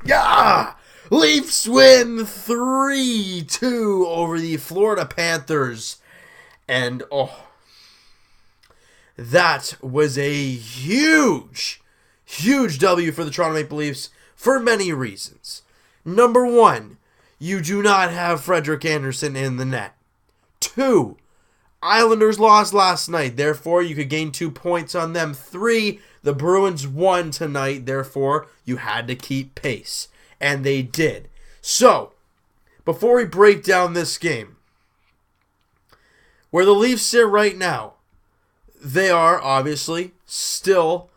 Yeah! Leafs win 3-2 over the Florida Panthers. And, that was a huge W for the Toronto Maple Leafs for many reasons. Number one, you do not have Frederik Andersen in the net. 2, Islanders lost last night, therefore you could gain 2 points on them. 3, the Bruins won tonight, therefore you had to keep pace. And they did. So, before we break down this game, where the Leafs sit right now, they are obviously still,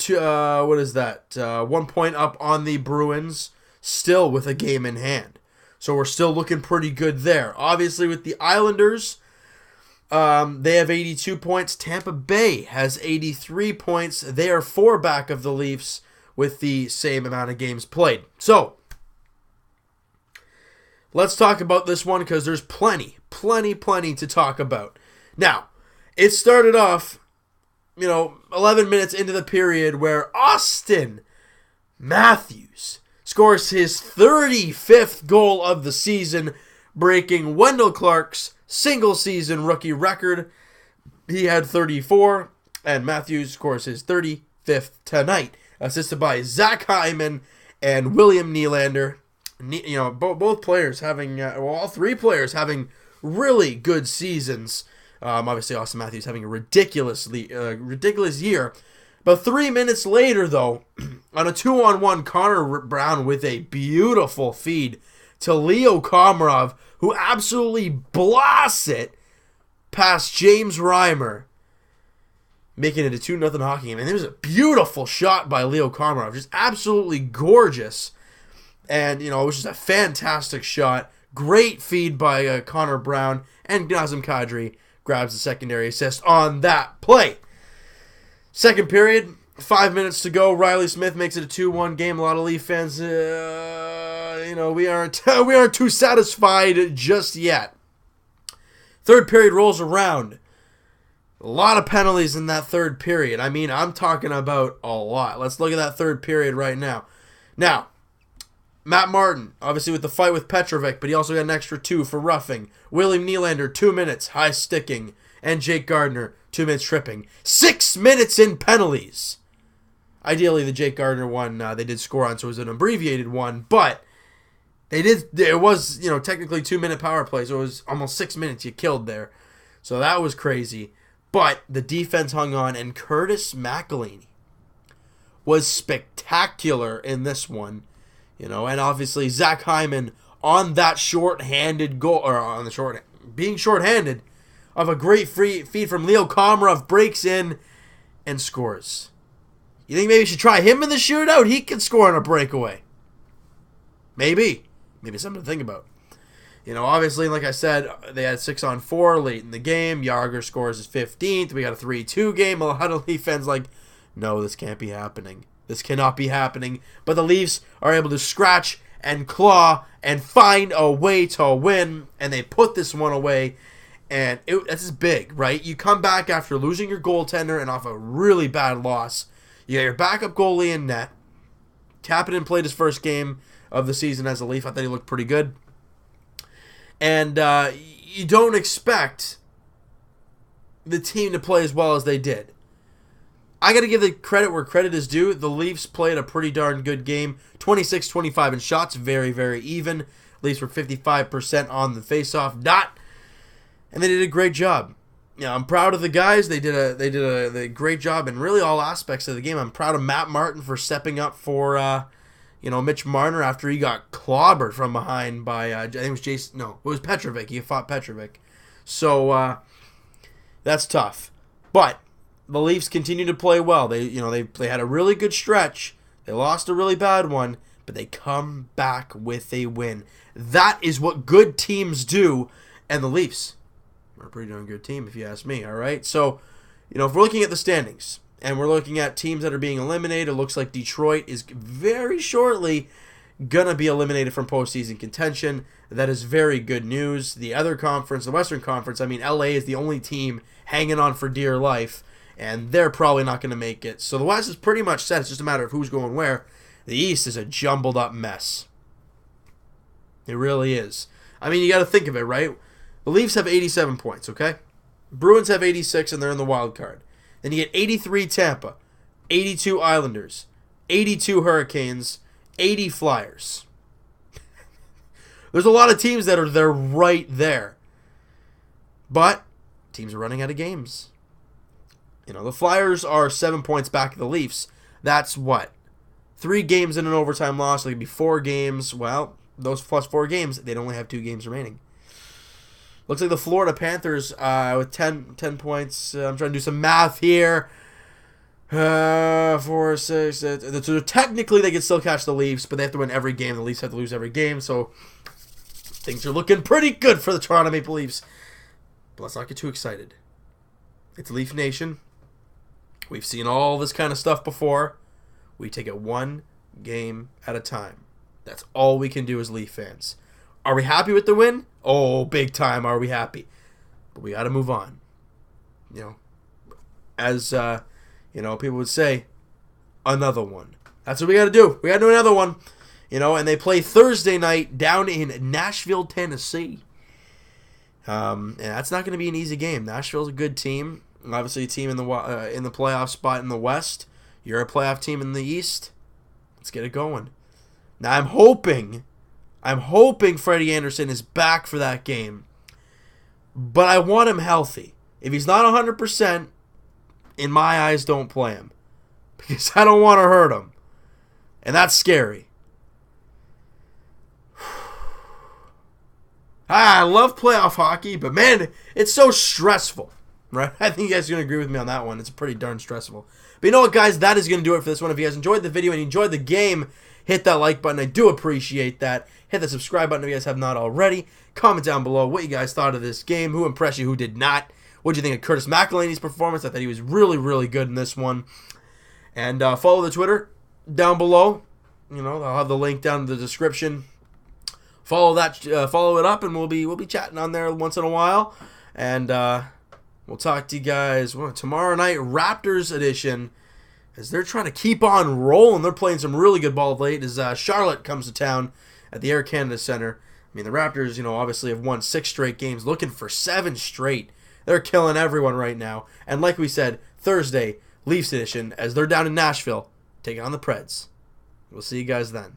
1 point up on the Bruins, still with a game in hand. So we're still looking pretty good there. Obviously with the Islanders, they have 82 points. Tampa Bay has 83 points. They are 4 back of the Leafs with the same amount of games played. So, let's talk about this one because there's plenty to talk about. Now, it started off, 11 minutes into the period where Austin Matthews scores his 35th goal of the season, breaking Wendell Clark's single-season rookie record. He had 34, and Matthews scores his 35th tonight, assisted by Zach Hyman and William Nylander. Both players having, all 3 players having really good seasons. Obviously, Austin Matthews having a ridiculous year. But 3 minutes later, though, on a 2-on-1, Connor Brown with a beautiful feed to Leo Komarov, who absolutely blasts it past James Reimer, making it a 2-0 hockey game. And it was a beautiful shot by Leo Komarov, just absolutely gorgeous. And, it was just a fantastic shot. Great feed by Connor Brown, and Nazem Kadri grabs the secondary assist on that play. Second period, 5 minutes to go. Riley Smith makes it a 2-1 game. A lot of Leaf fans, we aren't too satisfied just yet. Third period rolls around. A lot of penalties in that third period. I'm talking about a lot. Let's look at that third period right now. Now, Matt Martin, obviously with the fight with Petrovic, but he also got an extra 2 for roughing. William Nylander, 2 minutes, high sticking. And Jake Gardiner, 2 minutes tripping. 6 minutes in penalties. Ideally, the Jake Gardiner one, they did score on, so it was an abbreviated one. But it was, technically 2-minute power play, so it was almost 6 minutes you killed there. So that was crazy. But the defense hung on, and Curtis McElhinney was spectacular in this one. And obviously Zach Hyman on that short-handed goal, or being short-handed, of a great free feed from Leo Komarov, breaks in and scores. You think maybe you should try him in the shootout? He can score on a breakaway. Maybe something to think about. Obviously, like I said, they had 6-on-4 late in the game. Yager scores his 15th. We got a 3-2 game. A lot of Leaf fans no, this can't be happening. This cannot be happening. But the Leafs are able to scratch and claw and find a way to win. And they put this one away. And this is big, right? You come back after losing your goaltender and off a really bad loss. You got your backup goalie in net. Kapanen played his first game of the season as a Leaf. I thought he looked pretty good. And you don't expect the team to play as well as they did. I got to give the credit where credit is due. The Leafs played a pretty darn good game. 26-25 in shots, very, very even. Leafs were 55% on the faceoff dot, and they did a great job. I'm proud of the guys. They did a great job in really all aspects of the game. I'm proud of Matt Martin for stepping up for Mitch Marner after he got clobbered from behind by I think it was Jason. No, it was Petrovic. He fought Petrovic, so that's tough, but the Leafs continue to play well. They had a really good stretch. They lost a really bad one, but they come back with a win. That is what good teams do, and the Leafs are a pretty darn good team if you ask me, all right? So, if we're looking at the standings, and we're looking at teams that are being eliminated, it looks like Detroit is very shortly going to be eliminated from postseason contention. That is very good news. The other conference, the Western Conference, LA is the only team hanging on for dear life, and they're probably not going to make it. So the West is pretty much set. It's just a matter of who's going where. The East is a jumbled up mess. It really is. I mean, you got to think of it, right? The Leafs have 87 points, okay? Bruins have 86, and they're in the wild card. Then you get 83 Tampa, 82 Islanders, 82 Hurricanes, 80 Flyers. There's a lot of teams that are there right there. But teams are running out of games. You know, the Flyers are 7 points back of the Leafs. That's what? 3 games in an overtime loss. So it could be 4 games. Well, those plus 4 games, they'd only have 2 games remaining. Looks like the Florida Panthers with 10 points. I'm trying to do some math here. 4, 6. So technically, they can still catch the Leafs, but they have to win every game. The Leafs have to lose every game. So things are looking pretty good for the Toronto Maple Leafs. But let's not get too excited. It's Leaf Nation. We've seen all this kind of stuff before. We take it one game at a time. That's all we can do as Leaf fans. Are we happy with the win? Oh, big time are we happy. But we got to move on. You know, as people would say, another one. That's what we got to do. We got to do another one. You know, and they play Thursday night down in Nashville, Tennessee. And that's not going to be an easy game. Nashville's a good team. Obviously, a team in the playoff spot in the West. You're a playoff team in the East. Let's get it going. Now, I'm hoping Freddie Anderson is back for that game. But I want him healthy. If he's not 100%, in my eyes, don't play him. Because I don't want to hurt him. And that's scary. I love playoff hockey, but man, it's so stressful, right? I think you guys are going to agree with me on that one. It's pretty darn stressful. But you know what, guys? That is going to do it for this one. If you guys enjoyed the video and you enjoyed the game, hit that like button. I do appreciate that. Hit the subscribe button if you guys have not already. Comment down below what you guys thought of this game. Who impressed you, who did not. What did you think of Curtis McElhinney's performance? I thought he was really, really good in this one. And follow the Twitter down below. You know, I'll have the link down in the description. Follow it up, and we'll be chatting on there once in a while. And we'll talk to you guys tomorrow night, Raptors edition, as they're trying to keep on rolling. They're playing some really good ball late as Charlotte comes to town at the Air Canada Center. I mean, the Raptors, obviously have won 6 straight games, looking for 7 straight. They're killing everyone right now. And like we said, Thursday, Leafs edition, as they're down in Nashville, taking on the Preds. We'll see you guys then.